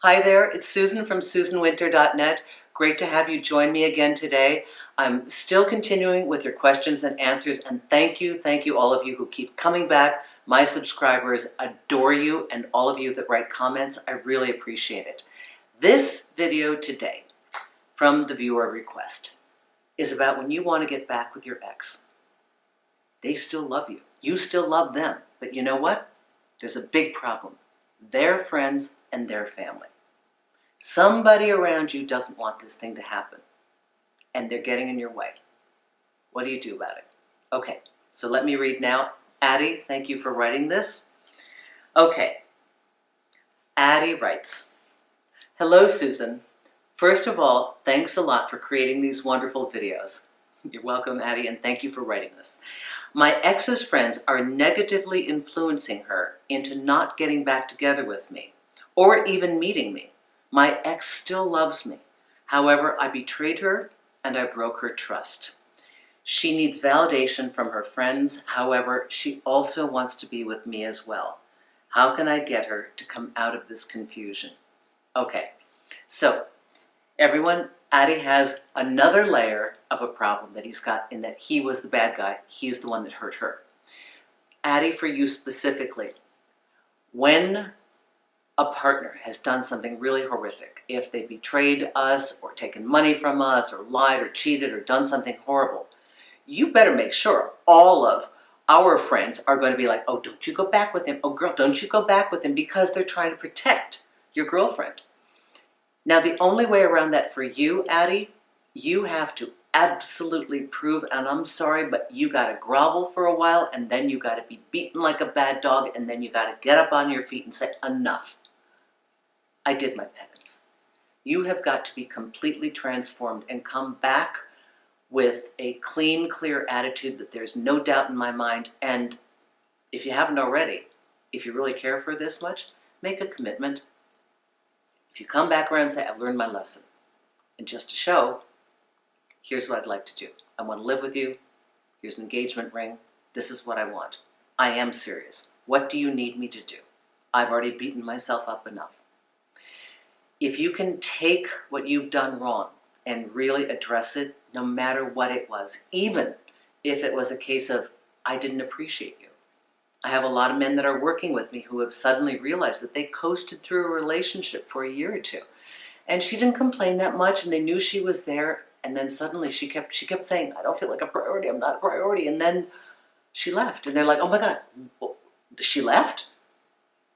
Hi there, it's Susan from SusanWinter.net. Great to have you join me again today. I'm still continuing with your questions and answers, and thank you all of you who keep coming back. My subscribers adore you, and all of you that write comments, I really appreciate it. This video today, from the viewer request, is about when you want to get back with your ex. They still love you. You still love them. But you know what? There's a big problem. Their friends and their family. Somebody around you doesn't want this thing to happen, and they're getting in your way. What do you do about it? Okay, so let me read now. Addie, thank you for writing this. Okay, Addie writes, "Hello, Susan. First of all, thanks a lot for creating these wonderful videos." You're welcome, Addie, and thank you for writing this. "My ex's friends are negatively influencing her into not getting back together with me, or even meeting me. My ex still loves me. However, I betrayed her and I broke her trust. She needs validation from her friends. However, she also wants to be with me as well. How can I get her to come out of this confusion?" Okay, so everyone, Addie has another layer of a problem that he's got in that he was the bad guy. He's the one that hurt her. Addie, for you specifically, when a partner has done something really horrific, if they betrayed us or taken money from us or lied or cheated or done something horrible, you better make sure all of our friends are going to be like, "Oh, don't you go back with him. Oh, girl, don't you go back with him," because they're trying to protect your girlfriend. Now, the only way around that for you, Addie, you have to absolutely prove, and I'm sorry, but you got to grovel for a while, and then you got to be beaten like a bad dog, and then you got to get up on your feet and say, "Enough. I did my penance." You have got to be completely transformed and come back with a clean, clear attitude that there's no doubt in my mind. And if you haven't already, if you really care for her this much, make a commitment. If you come back around and say, "I've learned my lesson," and just to show, here's what I'd like to do. I want to live with you. Here's an engagement ring. This is what I want. I am serious. What do you need me to do? I've already beaten myself up enough. If you can take what you've done wrong and really address it, no matter what it was, even if it was a case of, "I didn't appreciate you." I have a lot of men that are working with me who have suddenly realized that they coasted through a relationship for a year or two. And she didn't complain that much, and they knew she was there. And then suddenly she kept saying, "I don't feel like a priority. I'm not a priority." And then she left. And they're like, "Oh my God, well, she left?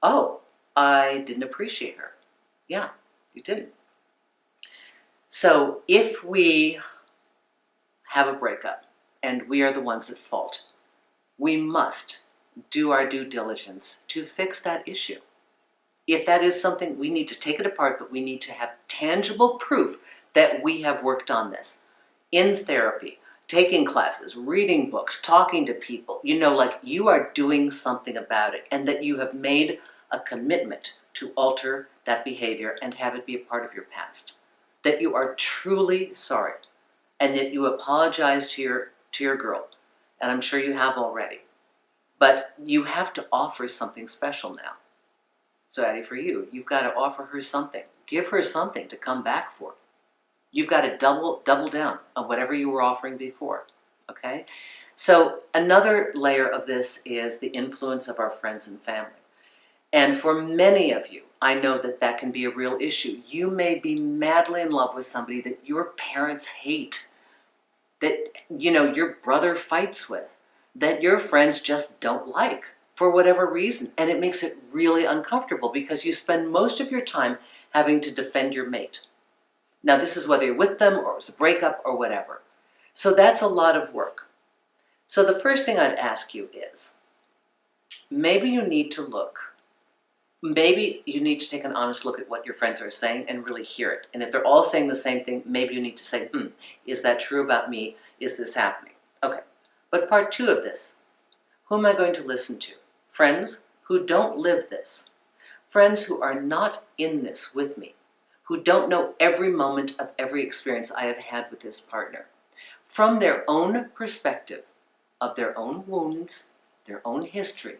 Oh, I didn't appreciate her." Yeah, you didn't. So if we have a breakup and we are the ones at fault, we must do our due diligence to fix that issue. If that is something, we need to take it apart, but we need to have tangible proof that we have worked on this in therapy, taking classes, reading books, talking to people, like you are doing something about it, and that you have made a commitment to alter that behavior and have it be a part of your past. That you are truly sorry, and that you apologize to your girl, and I'm sure you have already. But you have to offer something special now. So Addie, for you, you've got to offer her something. Give her something to come back for. You've got to double down on whatever you were offering before, okay? So another layer of this is the influence of our friends and family. And for many of you, I know that that can be a real issue. You may be madly in love with somebody that your parents hate, that, your brother fights with, that your friends just don't like for whatever reason. And it makes it really uncomfortable because you spend most of your time having to defend your mate. Now, this is whether you're with them or it's a breakup or whatever. So that's a lot of work. So the first thing I'd ask you is, maybe you need to take an honest look at what your friends are saying and really hear it. And if they're all saying the same thing, maybe you need to say, is that true about me? Is this happening? Okay. But part two of this, who am I going to listen to? Friends who don't live this. Friends who are not in this with me, who don't know every moment of every experience I have had with this partner. From their own perspective of their own wounds, their own history,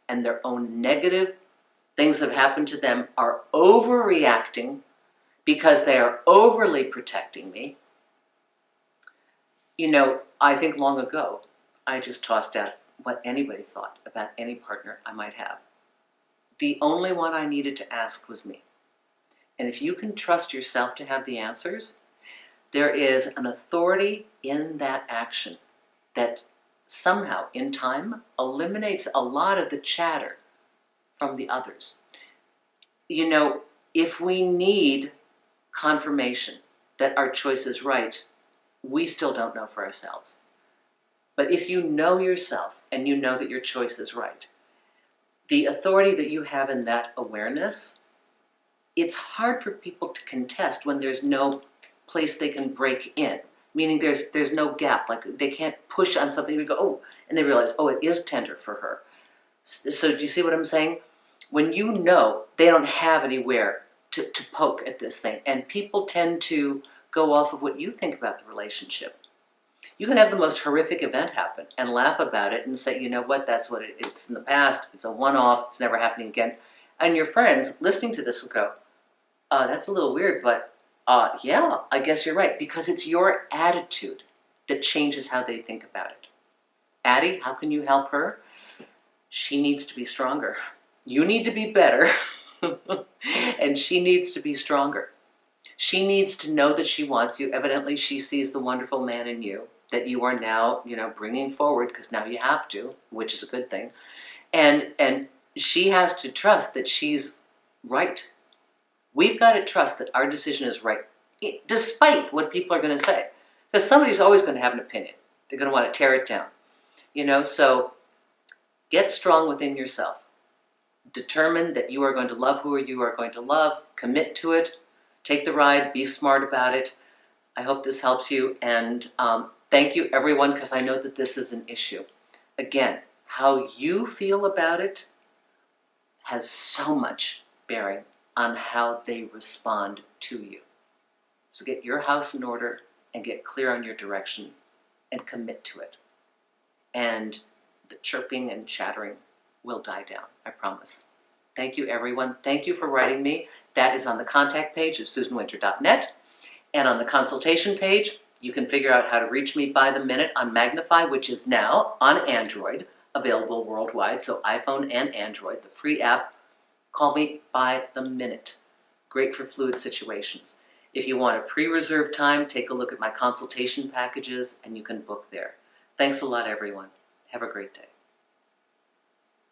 and their own negative things that have happened to them are overreacting because they are overly protecting me. You know, I think long ago, I just tossed out what anybody thought about any partner I might have. The only one I needed to ask was me. And if you can trust yourself to have the answers, there is an authority in that action that somehow, in time, eliminates a lot of the chatter from the others. You know, if we need confirmation that our choice is right, we still don't know for ourselves. But if you know yourself and you know that your choice is right, the authority that you have in that awareness, it's hard for people to contest when there's no place they can break in. Meaning there's no gap, like they can't push on something and go, oh, and they realize, oh, it is tender for her. So do you see what I'm saying? When you know they don't have anywhere to poke at this thing, and people tend to go off of what you think about the relationship. You can have the most horrific event happen and laugh about it and say, you know what, that's what it's in the past, it's a one-off, it's never happening again. And your friends listening to this will go, that's a little weird, but yeah, I guess you're right, because it's your attitude that changes how they think about it. Addie, how can you help her? She needs to be stronger. You need to be better, and she needs to be stronger. She needs to know that she wants you. Evidently, she sees the wonderful man in you that you are now, bringing forward, because now you have to, which is a good thing. And she has to trust that she's right. We've got to trust that our decision is right, despite what people are going to say. Because somebody's always going to have an opinion. They're going to want to tear it down. So get strong within yourself. Determine that you are going to love who you are going to love. Commit to it. Take the ride. Be smart about it. I hope this helps you. And thank you, everyone, because I know that this is an issue. Again, how you feel about it has so much bearing on how they respond to you. So get your house in order and get clear on your direction and commit to it. And the chirping and chattering will die down, I promise. Thank you, everyone. Thank you for writing me. That is on the contact page of susanwinter.net. And on the consultation page, you can figure out how to reach me by the minute on Magnifi, which is now on Android, available worldwide, so iPhone and Android, the free app. Call me by the minute. Great for fluid situations. If you want a pre-reserved time, take a look at my consultation packages and you can book there. Thanks a lot, everyone. Have a great day.